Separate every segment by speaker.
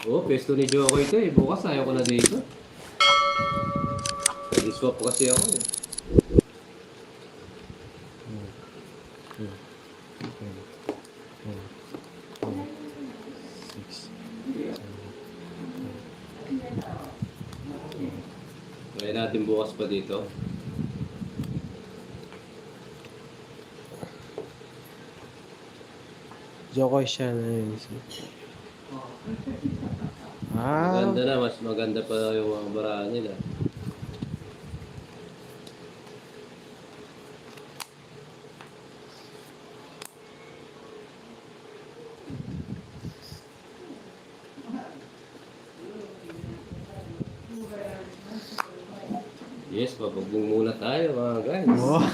Speaker 1: Oo, pesto ni Joko ito eh. Bukas ayaw ko na dito. Nag-swap kasi ako eh. Kaya natin bukas pa dito.
Speaker 2: Jokoy siya na yun.
Speaker 1: Maganda na, mas maganda pa yung mga baraan nila. Yes, papagbong muna tayo mga guys.
Speaker 2: Oh.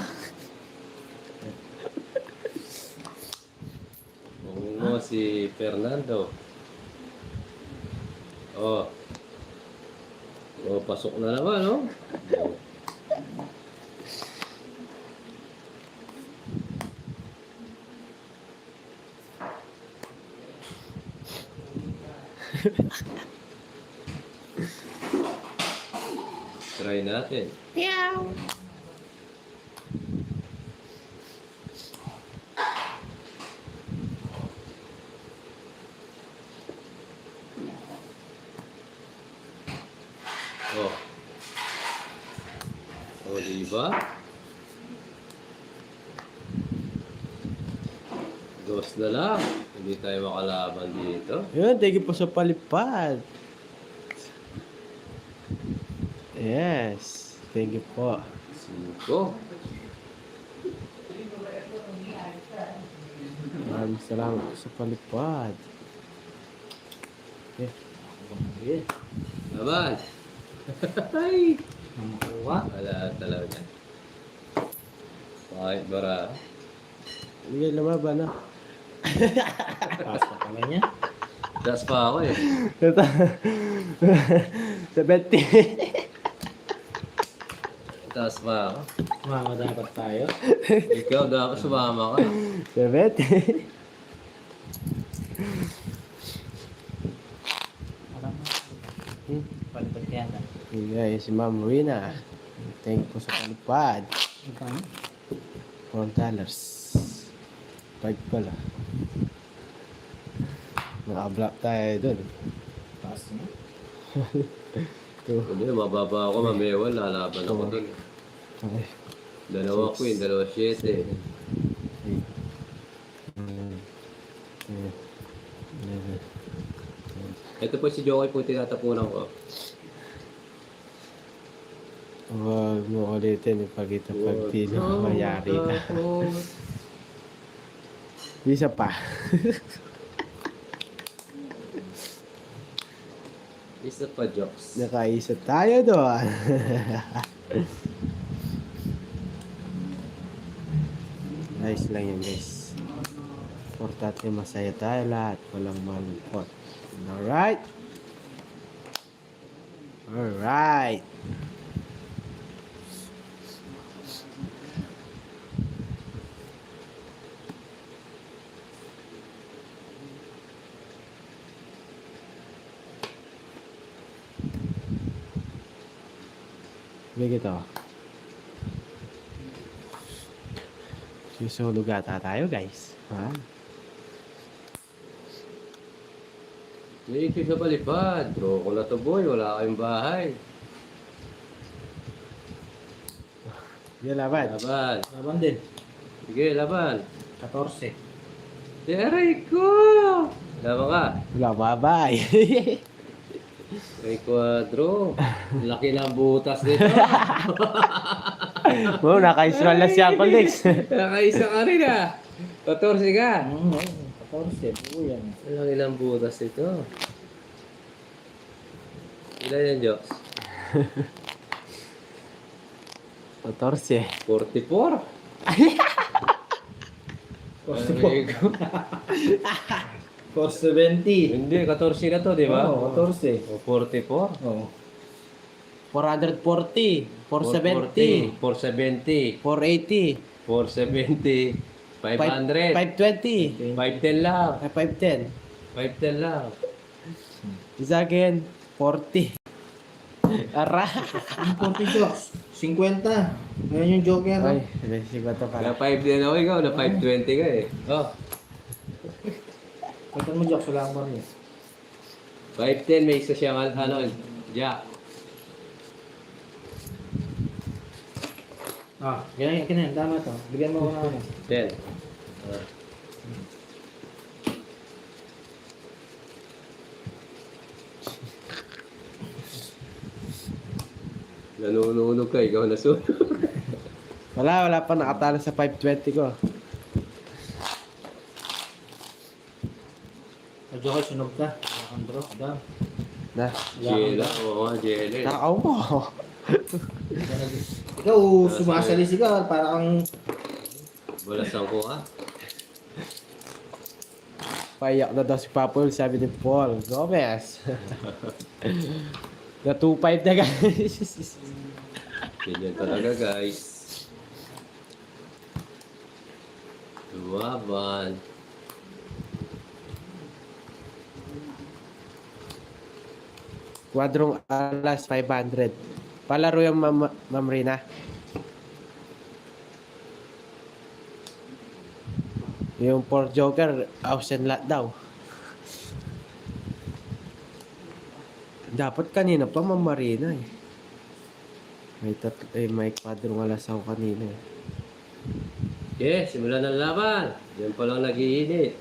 Speaker 1: Papagbong mo si Fernando. Oh. Oh, pasok na naman, no? Try natin.
Speaker 2: Meow.
Speaker 1: Oh. Oh, diba? Dos na lang. Hindi tayo makalaban dito.
Speaker 2: Yun, thank you po sa palipad. Yes. Thank you po.
Speaker 1: 5.
Speaker 2: Maraming salamat po sa palipad. Okay.
Speaker 1: Laban. Ay.
Speaker 2: Makuha.
Speaker 1: Wala talaga. Kahit bara.
Speaker 2: Hindi lumaban na.
Speaker 3: Pasta pala niya.
Speaker 1: Das pa ako eh.
Speaker 2: Sa 20.
Speaker 1: Das pa ako.
Speaker 3: Mama dapat tayo.
Speaker 1: Ikaw dapat sumama ka.
Speaker 2: Sa 20.
Speaker 3: Alam mo. Palipad kaya na.
Speaker 2: Okay, si Ma'am Rina. Thank you po sa palipad.
Speaker 3: Ikaw?
Speaker 2: $4. 5 pala. Naka-block tayo dun.
Speaker 3: Taas mo.
Speaker 1: Hindi, mababa ako. Mamewa, lalaban ako dun.
Speaker 2: Okay.
Speaker 1: 2 queen, 2 7. Ito po si Jokoy po tinatapunan ko.
Speaker 2: Huwag mo ulitin pag ito pag di na mayari na. Isa pa.
Speaker 1: Isa pa, jokes.
Speaker 2: Nakaisa tayo doon. Nice lang yun guys. Importante masaya tayo lahat. Walang malungkot. Alright? Alright. Begitu. Susulog ata tayo guys. Ha?
Speaker 1: May ito sa palipad. Bro, ko na to boy. Wala kayong bahay.
Speaker 2: Sige, laban.
Speaker 1: Laban.
Speaker 3: Laban din.
Speaker 1: Sige, laban.
Speaker 3: 14.
Speaker 1: Aray ko! Laban ka.
Speaker 2: Wala, bye-bye.
Speaker 1: May kwadro. Laki ng butas nito.
Speaker 2: Wow, naka-install na siya ako next.
Speaker 1: Nakaisa ka rin ah. 14 ka.
Speaker 3: 14. Oo yan.
Speaker 1: Walang ilang butas ito. Ilan yan, Joks?
Speaker 2: 14.
Speaker 1: 44.
Speaker 3: 470.
Speaker 1: Hindi, 14 na to, di ba?
Speaker 3: Oo, 14.
Speaker 1: O, 44.
Speaker 3: Oo.
Speaker 2: 440. 470.
Speaker 1: 470.
Speaker 2: 480.
Speaker 1: 470. 500.
Speaker 2: 520.
Speaker 1: 510 lang.
Speaker 2: 510.
Speaker 1: 510 lang.
Speaker 2: Isa again, 40. Ara!
Speaker 3: Yung 40 jokes. 50. Ngayon yung joker.
Speaker 2: Ay, basic ba ito
Speaker 1: Na
Speaker 2: pala?
Speaker 1: 5 din ako, ikaw. Na 520 ka eh. Oh,
Speaker 3: Kwantan mo jokes, wala akong baril.
Speaker 1: 510 may isa siyang ano, jack.
Speaker 3: Ganyan. Tama to. Bigyan mo ako ng ano.
Speaker 1: 10. Ah. Nanununog ka, ikaw nasunog.
Speaker 2: Wala pa nakatalo sa 520 ko.
Speaker 3: Sa joker, sunog ka. Andro, dam.
Speaker 2: Na,
Speaker 1: Jela, oo nga, Jela.
Speaker 2: takaw mo.
Speaker 3: Ikaw, sumasalis ka. Para kang...
Speaker 1: Balasan ko ka.
Speaker 2: Paiyak na daw si Papul, sabi ni Paul. Gomez. Na 2-5 na guys.
Speaker 1: Ganyan talaga, guys. Luwaban.
Speaker 2: Kwadrong alas 500. Palaro yung Ma'am Rina. Yung 4 joker, ausen lot daw. Dapat kanina pa Ma'am Marina eh. May kwadrong alas ako kanina eh.
Speaker 1: Okay, simulan ng laban. Yan pa lang nag-iinit.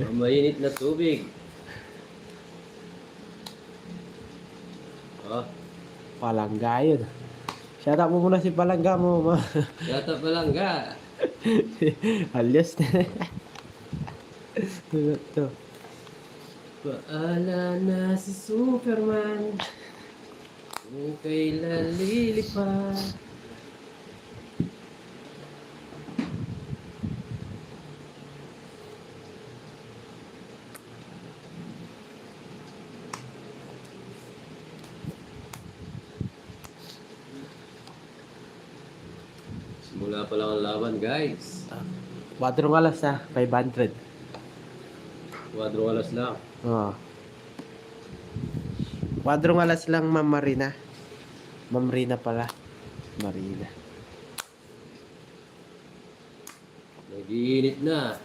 Speaker 1: Ang mainit na tubig. Oh,
Speaker 2: Palangga yun. Shout out mo muna si Palangga mo, ma.
Speaker 1: yata pa lang ka.
Speaker 2: Alias na. Ito.
Speaker 1: Paala na si Superman. Kung kailan lilipad. Simula pa lang ang laban, guys.
Speaker 2: Kwadrong alas na, 500.
Speaker 1: Kwadrong alas lang.
Speaker 2: Oo. Kwadrong alas lang, Ma'am Marina. Ma'am Rina pala. Marina.
Speaker 1: Nag-iinit na.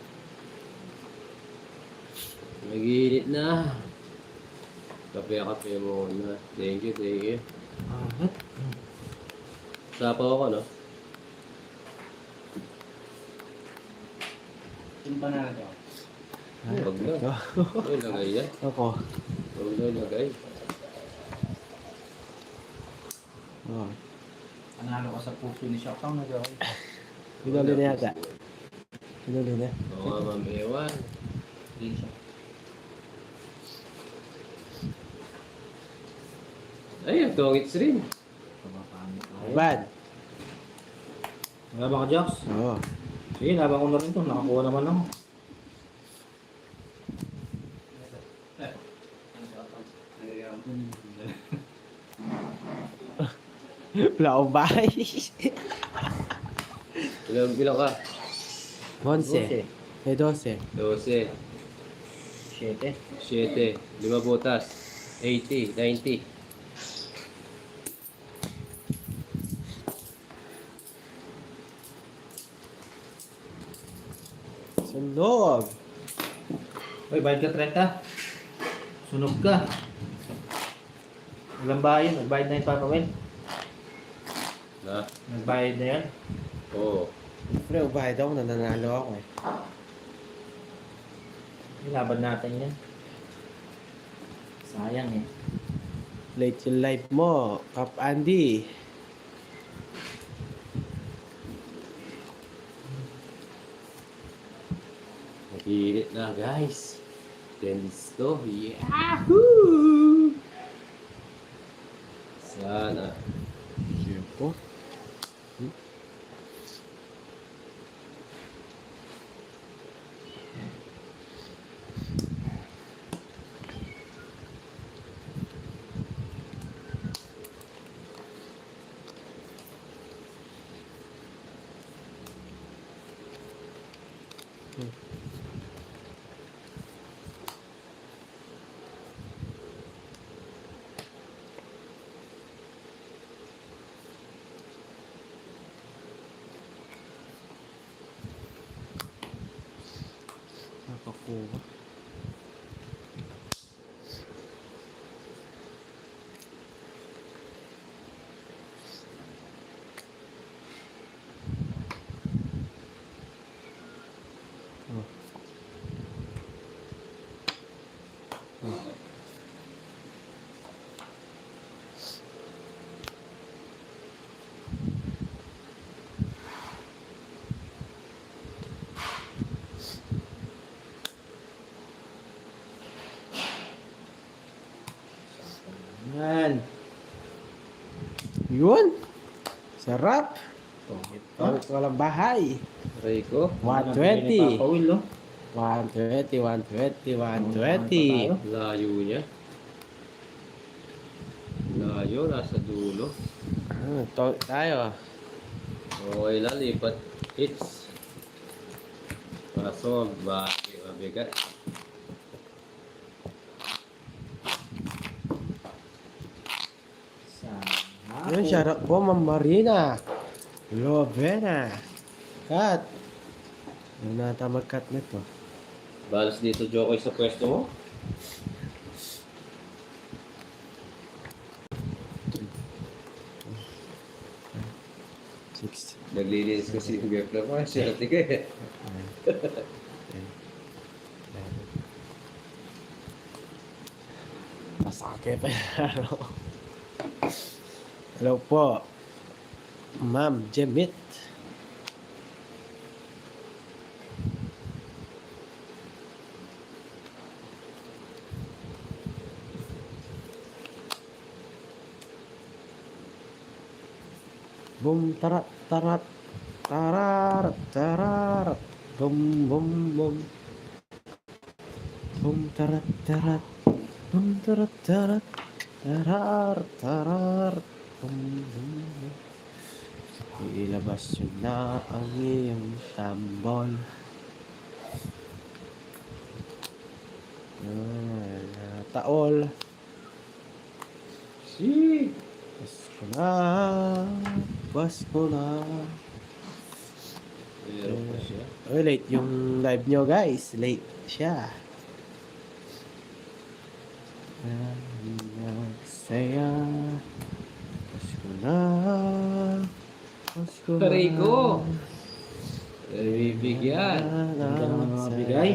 Speaker 1: Nag-iinit na. Kape muna. Thank you. Sapaw ako, no?
Speaker 3: Simpa na ito.
Speaker 1: Huwag na. Ay, lagay yan.
Speaker 2: Ako.
Speaker 1: Huwag na lagay.
Speaker 2: Oo.
Speaker 3: Analo ka sa puso ni Shakang na gawin.
Speaker 2: Pinuli na yata. Pinuli na.
Speaker 1: Oo nga, Ma'am Ewan. Ay, ang tongits rin.
Speaker 2: Bad.
Speaker 3: Wala ba ka jokes?
Speaker 2: Oo.
Speaker 3: Sige, laban ko na rin to. Nakakuha naman ako.
Speaker 2: Wala akong bahay.
Speaker 1: Bilang ka?
Speaker 2: 11. May 12.
Speaker 1: 12,
Speaker 3: 7.
Speaker 1: 7, 5 butas, 80, 90.
Speaker 2: Sunog.
Speaker 3: Uy, bayad ka 30. Sunog ka. Walang bayad. Nagbayad na yung Papa Will.
Speaker 1: Na?
Speaker 3: Nagbayad na yan.
Speaker 1: Oo.
Speaker 2: Pre, bahay daw. Nananalo ako eh.
Speaker 3: Laban natin yan. Sayang eh.
Speaker 2: Late yung live mo. Kap Andy.
Speaker 1: Nag-iinit na, guys. Tennis to. Yahoo! Sana.
Speaker 2: Siyempre. Oo.
Speaker 3: Yan.
Speaker 2: Yun. Sarap.
Speaker 3: Pangit
Speaker 2: Pangit walang bahay.
Speaker 1: Rico.
Speaker 2: 120.
Speaker 3: Papawil, no?
Speaker 2: 120, 120,
Speaker 3: Ano
Speaker 2: 120.
Speaker 3: pa tayo?
Speaker 1: Layo niya. Layo, nasa dulo.
Speaker 2: Tayo.
Speaker 1: Okay lang, lipat hits. Kaso, mabigat.
Speaker 2: Yun, shoutout po, Ma'am Marina. Lovena. Kat. Ano nata mag-cut nito?
Speaker 1: Balas dito, Jokoy, sa pwesto mo.
Speaker 2: Six.
Speaker 1: Naglilinis kasi yung girlfriend mo. Siya natin eh.
Speaker 2: Masakit. Hello po. Ma'am Jemit. Bum tarat tarat tararat tararat bum bum bum bum tarat tarat bum tarat tarat tarar tarar bum bum bum. Ilabas yun na ang iyong tambol. Taol.
Speaker 1: Si.
Speaker 2: Pasko na, Pasko na.
Speaker 1: Meron pa siya.
Speaker 2: Oh, late yung live nyo guys. Late siya. Saya. Pasko na. Pasko na.
Speaker 1: Rico. Bibigyan.
Speaker 3: Ganda ng mga bigay.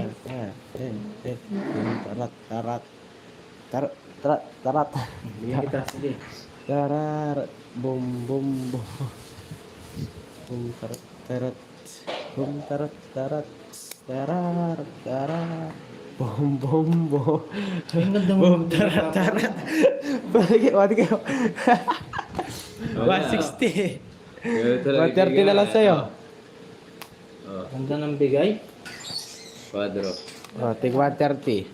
Speaker 2: Tarat, tarat. Tarat, tarat, tarat.
Speaker 3: Bigyan kita, sige.
Speaker 2: Tarar, bum bum bum. Bum tarat tarat. Bum tarat tarat. Tarar, tarar. Bum bum bum.
Speaker 3: Ang ganda
Speaker 2: Bum
Speaker 3: mo.
Speaker 2: tarat tarat. Balik, wati kayo.
Speaker 1: Wala.
Speaker 2: 160.
Speaker 1: Ganun talaga
Speaker 2: 130 na lang sa'yo.
Speaker 1: Oh,
Speaker 3: Ganda ng bigay.
Speaker 1: kwadro.
Speaker 2: Oh, tig 130.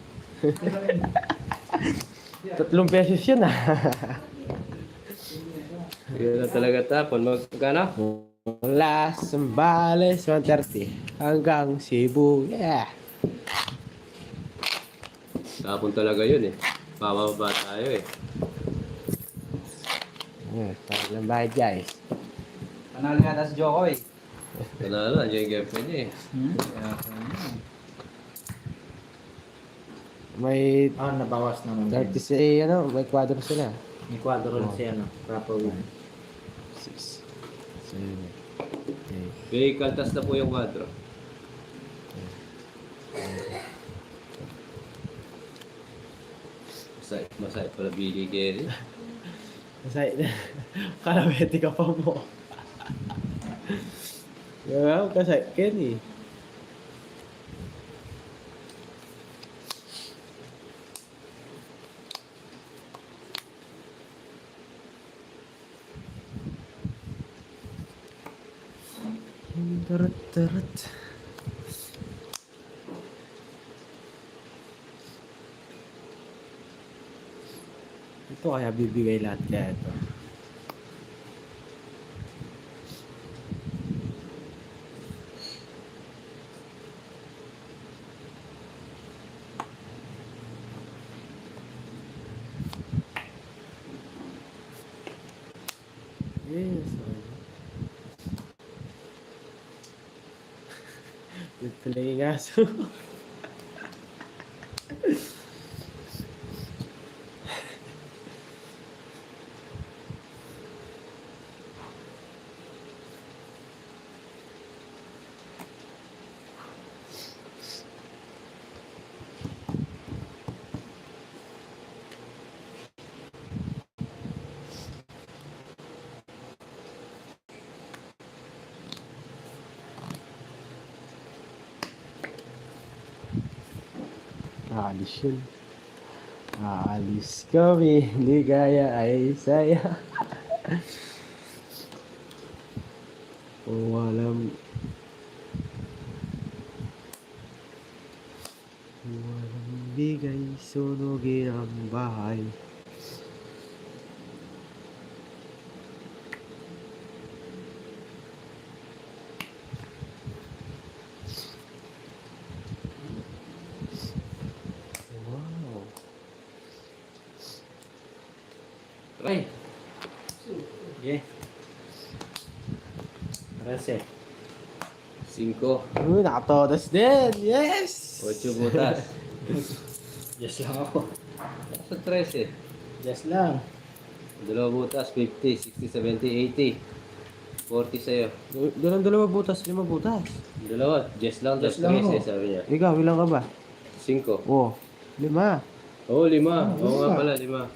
Speaker 2: 3 pesos yun ah.
Speaker 1: Yun na talaga tapon. Magkano?
Speaker 2: Mula Sambales 130 hanggang Cebu. Yeah.
Speaker 1: Tapon talaga yun eh. Pababa tayo eh.
Speaker 2: Tayo lang bayad guys.
Speaker 3: Panalo nga tas Jokoy.
Speaker 1: Panalo, nandiyan yung girlfriend niya eh.
Speaker 2: May
Speaker 3: Nabawas naman.
Speaker 2: 30 sa ano, may kwadro sila.
Speaker 3: May kwadro lang siya, no? Papawil.
Speaker 2: 6 7
Speaker 1: May kaltas na po yung kwadro. Masaya pala Billy Gary.
Speaker 2: 8. Masay, kalawete ka pa mo. Yeah, kasi Kenny. Tarat tarat. Ito kaya bibigay lahat kaya ito. Yes. Nagpalay ng aso. Aalis yun. Aalis kami, ligaya ay saya. Kung walang bigay, sunugin ang bahay. Wow.
Speaker 1: Try.
Speaker 3: Okay. 13.
Speaker 1: 5.
Speaker 2: Uy, nakatodas din! Yes!
Speaker 1: 8 butas.
Speaker 3: Yes lang ako.
Speaker 1: Sa 13.
Speaker 3: Yes lang.
Speaker 1: 2 butas, 50, 60, 70, 80. 40 sa'yo.
Speaker 2: Dalang dalawa butas, 5 butas.
Speaker 1: 2, just lang,
Speaker 3: Just
Speaker 1: just
Speaker 3: lang
Speaker 1: 13,
Speaker 3: ako.
Speaker 1: sabi niya.
Speaker 2: Ikaw, ilang ka ba?
Speaker 1: 5.
Speaker 2: Oh, 5.
Speaker 1: Oo, 5. Oo nga
Speaker 3: lima.
Speaker 1: pala, 5.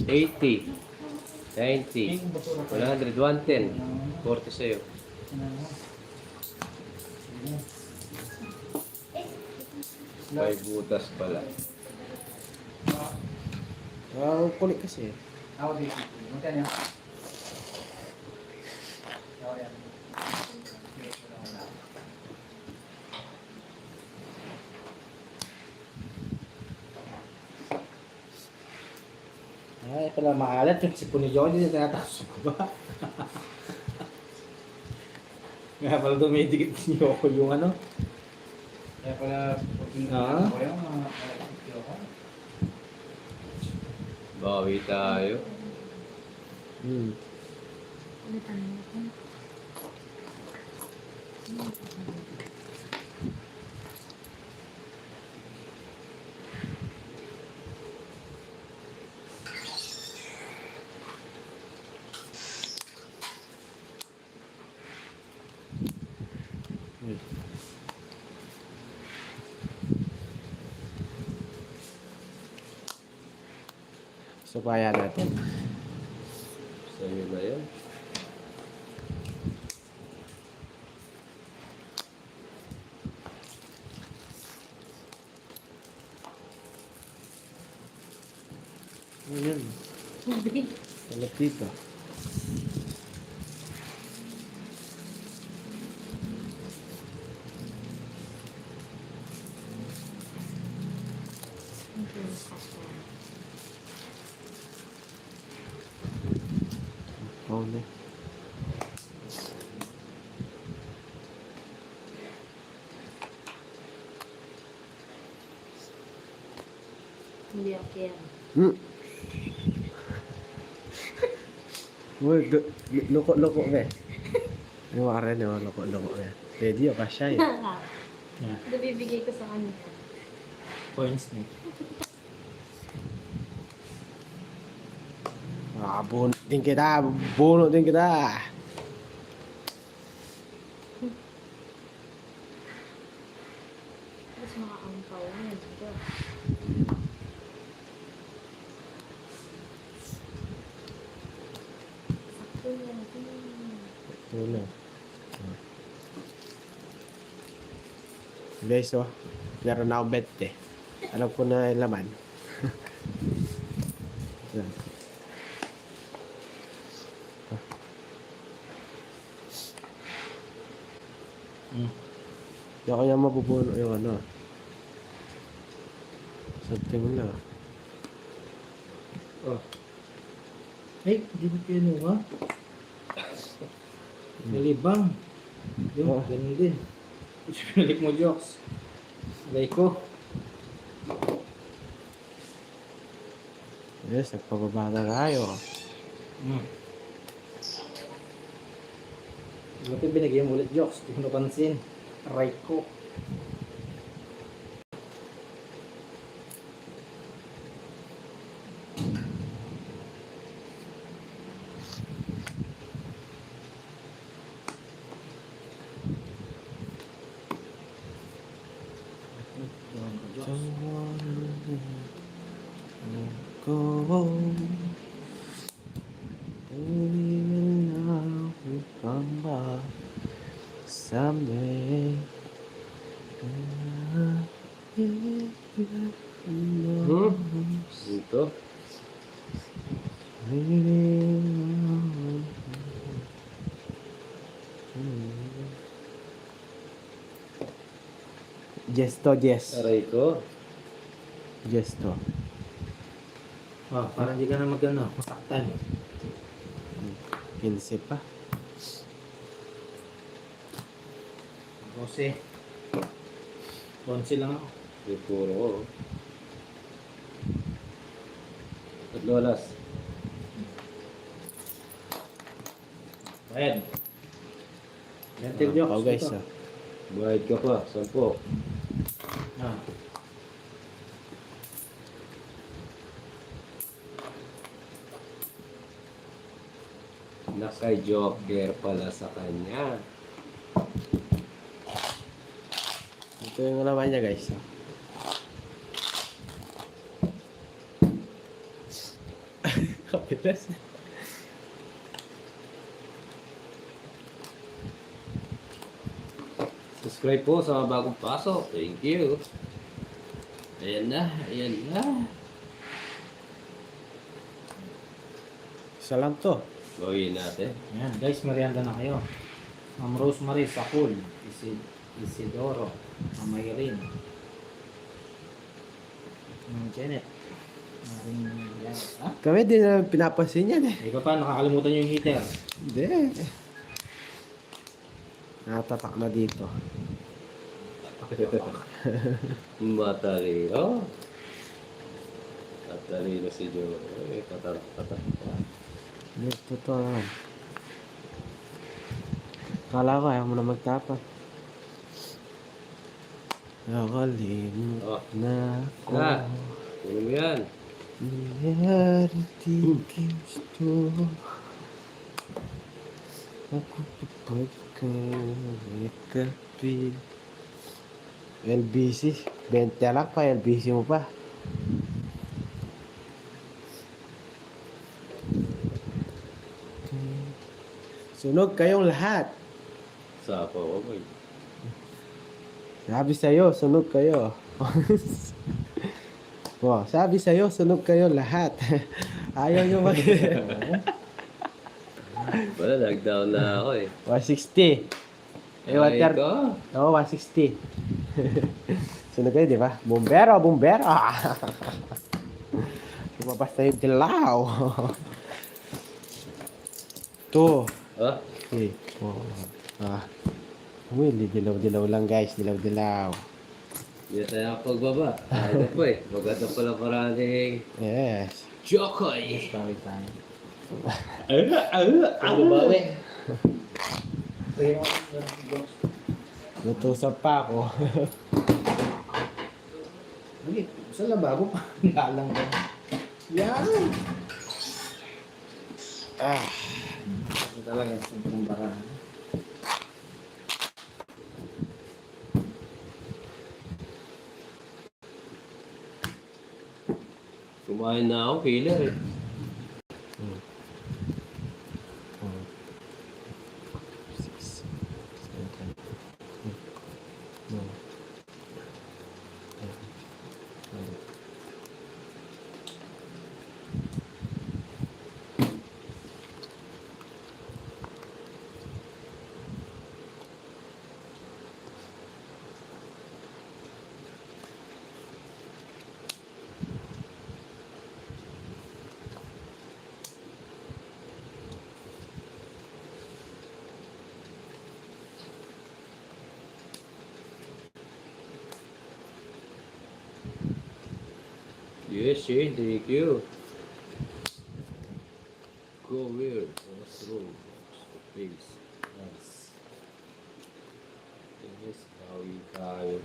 Speaker 1: 80, 90, 100, 110. 40 sa'yo. May butas pala.
Speaker 2: Kulit kasi.
Speaker 3: Ako dito. Magkano? Ay, pala maalat yung sipon ni Johnny na tinataas ko ba? Kaya pala dumidikit ni Yoko yung ano. Kaya pala,
Speaker 2: Ah?
Speaker 1: Bawi tayo.
Speaker 2: Hmm. Supaya natin.
Speaker 1: Sa'yo na yun.
Speaker 2: Ayan. Salat dito. Oh, ne.
Speaker 4: Hindi okay yan.
Speaker 2: Hmm. Uy, loko-loko be. Yung mga rin, loko-loko be. Pwede yun, kasya yun.
Speaker 3: Yeah.
Speaker 4: Ito bibigay ko sa kanya.
Speaker 3: Points ni.
Speaker 2: Bunot din kita, bunot din kita.
Speaker 4: Tapos makaangkaw na yan. Ito. Sakto yan.
Speaker 2: Ito na. Guys, oh. Meron na akong bet eh. Alam ko na yung laman. Yan. Hindi ako niya mapupuno yung ano. Something na.
Speaker 1: Oh.
Speaker 3: Ay, di ba kinuha? Nalibang. Yun,
Speaker 2: Oh.
Speaker 3: ganun din. Pilik mo, jokes. Alay ko.
Speaker 2: Yes, nagpababa na tayo.
Speaker 3: Buti binigyan mo ulit, jokes. Hindi ko napansin. Aray ko.
Speaker 2: Go. Maybe now we come back someday.
Speaker 1: Ito.
Speaker 2: Gesto, yes.
Speaker 1: Aray ko.
Speaker 2: Gesto.
Speaker 3: Oh, para hindi ka na masaktan.
Speaker 2: 15 pa.
Speaker 3: 12. 11 lang ako.
Speaker 1: Yung puro ko. At lolas.
Speaker 3: Ayan. Mental jokes.
Speaker 2: Oh guys,
Speaker 3: ito.
Speaker 1: Bayad ka pa. 10.
Speaker 3: Ah.
Speaker 1: Naka-joker pala sa kanya.
Speaker 2: Ito yung laman niya guys. Kapilas.
Speaker 1: Subscribe po sa mga bagong pasok. Thank you. Ayan na. Ayan na.
Speaker 2: Isa lang to.
Speaker 1: Gawin natin.
Speaker 3: Ayan, guys, merienda na kayo. Ma'am Rosemary Sakul, Isidoro, Ma'am Mayrin, Ma'am Janet, Maring yan. Ah?
Speaker 2: Kami din na pinapansin yan eh.
Speaker 3: Iba pa, nakakalimutan nyo yung heater.
Speaker 2: Hindi. Natatak na dito.
Speaker 1: Matalino. Matalino si Joe. Tatak.
Speaker 2: Dito to naman. Kala ko ayaw mo na magtapa. Nakalimut
Speaker 1: Oh.
Speaker 2: na ako.
Speaker 1: Ah. Ano mo yan?
Speaker 2: Nangyari gusto. Ako pagkakatwid. LBC. 20 lang pa. LBC mo pa. Sunog kayong lahat.
Speaker 1: Sapa ko boy.
Speaker 2: Sabi sa'yo, sunog kayo. Wow, sabi sa'yo, sunog kayo lahat. Ayaw nyo mag...
Speaker 1: Wala, nag-down na ako eh.
Speaker 2: 160. Eh,
Speaker 1: Aray
Speaker 2: water.
Speaker 1: ko.
Speaker 2: Oo, 160. Sunog kayo, di ba? Bumbero, bumbero. Lumabas na yung dilaw. Ito.
Speaker 1: Ah,
Speaker 2: Okay. Oh. Uy, dilaw-dilaw lang guys. Dilaw-dilaw.
Speaker 1: hindi tayo pagbaba. Ano po eh. Maganda pala maraming
Speaker 2: Yes.
Speaker 1: Jokoy.
Speaker 3: Sorry time.
Speaker 1: Pagbabawi.
Speaker 2: Lutusap pa ako.
Speaker 3: Hindi, sa lababo pa. Lalang ka. Yan!
Speaker 2: Ah.
Speaker 3: Ito talaga yung baka.
Speaker 1: Kumain na ako, killer eh.
Speaker 2: Six, seven, 9, 10,
Speaker 1: Yes, Shane, thank you. Go weird. Washroom. Face. Nice. Yes, kawi tayo.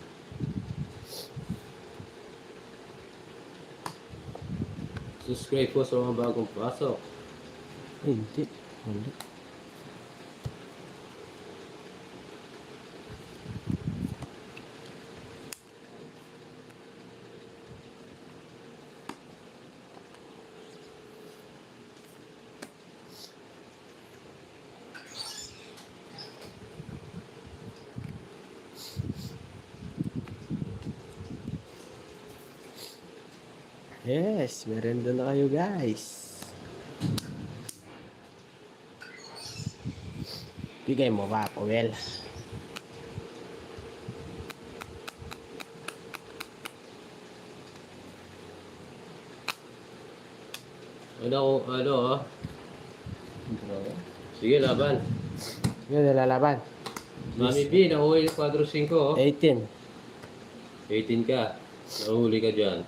Speaker 1: Subscribe po sa mga bagong pasok.
Speaker 2: Hindi. Wala. Yes, merenda na kayo guys. Bigay mo ba, Powell?
Speaker 1: Ano, oh. Sige, laban.
Speaker 2: Yun, nilalaban.
Speaker 1: Mami B, nahuli 4-5, oh.
Speaker 2: 18.
Speaker 1: 18 ka. Nahuli ka dyan.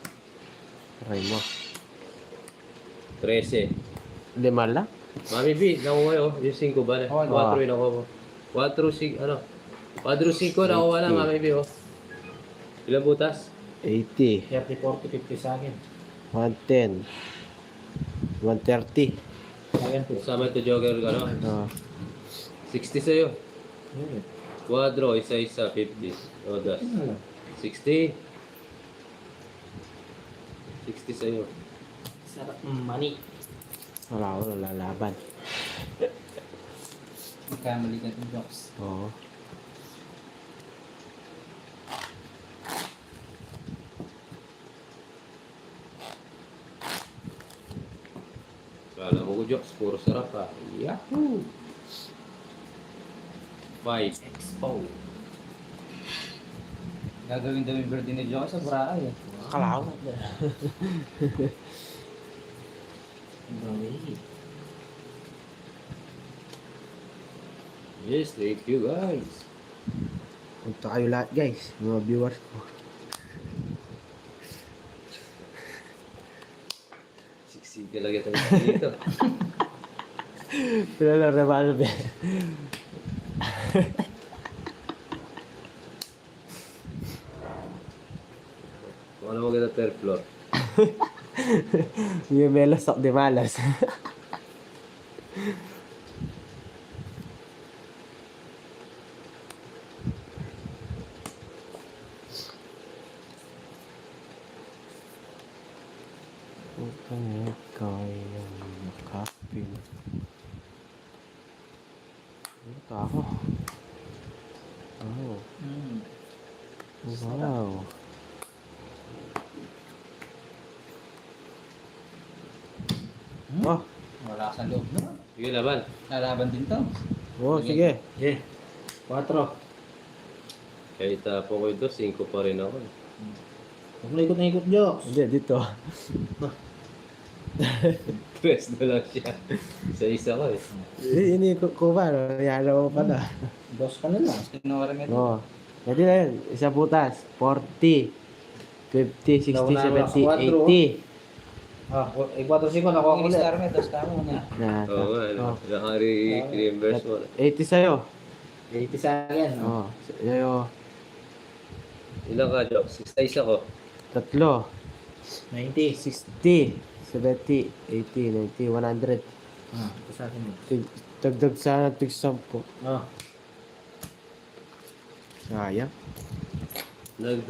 Speaker 2: Aray mo.
Speaker 1: 13.
Speaker 2: 5 lang?
Speaker 1: Mami B, nakuha oh. Yung 5 ba?
Speaker 3: Oh,
Speaker 1: 4 yung nakuha mo. 4-5, ano? 4-5 nakuha na, Mami B, oh. Ilang butas?
Speaker 2: 80.
Speaker 3: 30, 40, 50 sa akin.
Speaker 2: 110. 130.
Speaker 3: Sa akin po.
Speaker 1: Kasama ito jogger ka, no?
Speaker 2: Oh.
Speaker 1: 60 sa'yo.
Speaker 3: Yun.
Speaker 1: Quadro, isa-isa, 50. Odas. 60. 60 sa'yo.
Speaker 3: Sarap money.
Speaker 2: Wala ko, nalalaban.
Speaker 3: Magkamali ka ng jokes.
Speaker 2: Oo.
Speaker 1: Kala mo ko, Jokes, puro sarap ha. Yahoo! 5.
Speaker 3: Expo. Gagawin daw yung birthday ni Jokes sa Boracay eh.
Speaker 2: Kalaw.
Speaker 1: Yes, thank you guys.
Speaker 2: Punta kayo lahat guys, mga viewers ko.
Speaker 1: 60 talaga tayo dito.
Speaker 2: Pila lang revolve.
Speaker 1: Kung ano maganda third floor.
Speaker 2: Yung melos sok de malas. Putang kaya makapin. Ano ako? Oh, wow. Oh,
Speaker 3: Wala sa loob na.
Speaker 1: Sige, laban.
Speaker 3: Lalaban din to.
Speaker 2: oh, sige.
Speaker 3: Yeah. 4.
Speaker 1: Kahit po ko ito, 5 pa rin ako.
Speaker 3: Huwag na ikot na ikot, Jokes.
Speaker 2: Hindi, dito.
Speaker 1: 3 na lang siya. Isa-isa ko eh.
Speaker 2: Ini ko ba? Yala mo pala.
Speaker 3: Dos ka na lang. Sinura nga ito.
Speaker 2: Oo. Pwede na yun. Isa butas. 40, 50, 60,
Speaker 3: Nauna,
Speaker 2: 70, 80.
Speaker 3: Ah, 4-5 nakuha ko ulit. Dos ka mo na.
Speaker 2: Na,
Speaker 1: Oo nga, ano. Naka-reimburse mo.
Speaker 2: 80 sa'yo.
Speaker 3: 80 sa akin.
Speaker 2: Oo. Sa'yo.
Speaker 1: Ilang ka, Jokes? Isa-isa ko.
Speaker 2: Tatlo.
Speaker 3: 90.
Speaker 2: 60, 70, 80, 90, 100.
Speaker 3: Ah, ito sa akin.
Speaker 2: Dagdag sana tig 10.
Speaker 3: Ah.
Speaker 2: Sayang.
Speaker 1: Nag